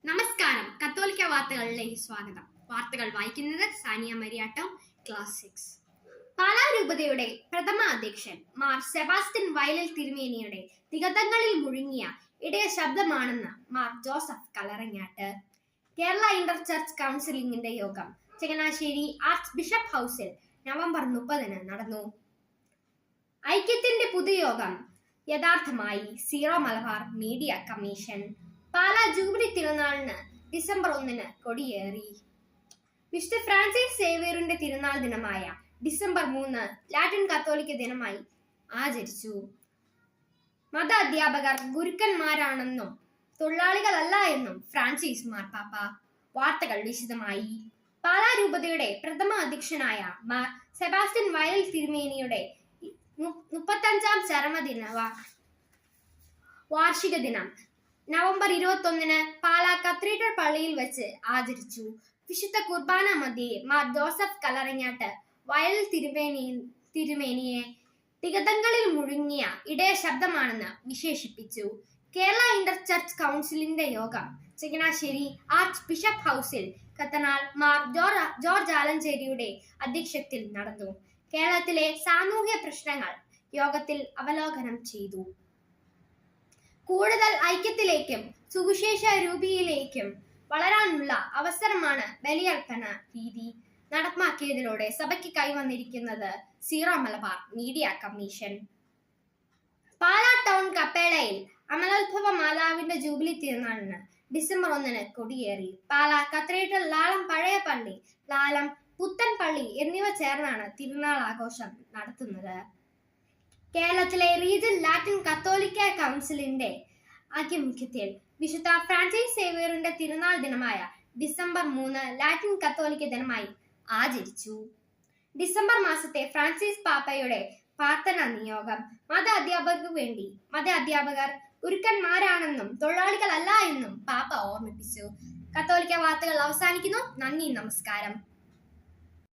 നമസ്കാരം. കത്തോലിക്ക വാർത്തകളിലേക്ക് സ്വാഗതം. വാർത്തകൾ വായിക്കുന്നത് സാനിയ മരിയാട്ടം, ക്ലാസ് 6. പാലാ രൂപതയുടെ പ്രഥമ അധ്യക്ഷൻ മാർ സെബാസ്റ്റ്യൻ വയലിൽ തിരുമേനിയുടെ തികതങ്ങളിൽ മുഴുങ്ങിയ ഇടയ ശബ്ദമാണെന്ന് മാർ ജോസഫ് കല്ലറങ്ങാട്ട്. കേരള ഇന്റർ ചർച്ച് കൗൺസിലിംഗിന്റെ യോഗം ചങ്ങനാശ്ശേരി ആർച്ച് ബിഷപ്പ് ഹൗസിൽ നവംബർ 30 നടന്നു. ഐക്യത്തിന്റെ പൊതുയോഗം യഥാർത്ഥമായി Syro Malabar media commission. Pala jubilee തിരുനാളിന് ഡിസംബർ 1 കൊടിയേറി. വിശുദ്ധ ഫ്രാൻസിസ് സേവ്യറിന്റെ തിരുനാൾ ദിനമായ ഡിസംബർ 3 ലാറ്റിൻ കത്തോലിക്ക ദിനമായി ആചരിച്ചു. മത അധ്യാപകർ ഗുരുക്കന്മാരാണെന്നും തൊഴിലാളികളല്ല എന്നും ഫ്രാൻസിസ് മാർപ്പാപ്പ. വാർത്തകൾ വിശദമായി. പാലാ രൂപതയുടെ പ്രഥമ അധ്യക്ഷനായ മാർ സെബാസ്റ്റ്യൻ വയലിൽ തിരുമേനിയുടെ 35ാം ചരമദിന വാർഷിക ദിനം നവംബർ 21 പാലാ കത്തീഡ്രൽ പള്ളിയിൽ വെച്ച് ആചരിച്ചു. വിശുദ്ധ കുർബാന മധ്യേ മാർ ജോസഫ് കല്ലറങ്ങാട്ട് വയലിൽ തിരുമേനിയെ തികതങ്ങളിൽ മുഴുങ്ങിയ ഇടയ ശബ്ദമാണെന്ന് വിശേഷിപ്പിച്ചു. കേരള ഇന്റർ ചർച്ച് കൗൺസിലിന്റെ യോഗം ചങ്ങനാശ്ശേരി ആർച്ച് ബിഷപ്പ് ഹൗസിൽ കത്തനാൾ മാർ ജോർജ് ആലഞ്ചേരിയുടെ അധ്യക്ഷതയിൽ നടന്നു. കേരളത്തിലെ സാമൂഹ്യ പ്രശ്നങ്ങൾ യോഗത്തിൽ അവലോകനം ചെയ്തു. കൂടുതൽ ഐക്യത്തിലേക്കും സുവിശേഷ രൂപിയിലേക്കും വളരാനുള്ള അവസരമാണ് ബലിയർപ്പണ രീതി നടപ്പാക്കിയതിലൂടെ സഭയ്ക്ക് കൈവന്നിരിക്കുന്നത് Syro Malabar media commission. Pala town കപ്പേളയിൽ അമലോത്ഭവ മാതാവിന്റെ ജൂബിലി തിരുനാളിന് ഡിസംബർ 1 കൊടിയേറി. പാലാ കത്തീഡ്രൽ, ലാളം പഴയ പള്ളി, ലാളം പുത്തൻ പള്ളി എന്നിവ ചേർന്നാണ് തിരുനാൾ ആഘോഷം നടത്തുന്നത്. കേരളത്തിലെ റീജിയൻ ലാറ്റിൻ കത്തോലിക്ക കൗൺസിലിന്റെ ആഭിമുഖ്യത്തിൽ വിശുദ്ധ ഫ്രാൻസിസ് സേവ്യറിന്റെ തിരുനാൾ ദിനമായ ഡിസംബർ 3 ലാറ്റിൻ കത്തോലിക്ക ദിനമായി ആചരിച്ചു. ഡിസംബർ മാസത്തെ ഫ്രാൻസിസ് പാപ്പയുടെ പ്രാർത്ഥനാ നിയോഗം മത അധ്യാപകർ ഗുരുക്കന്മാരാണെന്നും തൊഴിലാളികളല്ല എന്നും പാപ്പ ഓർമ്മിപ്പിച്ചു. കത്തോലിക്ക വാർത്തകൾ അവസാനിക്കുന്നു. നന്ദി, നമസ്കാരം.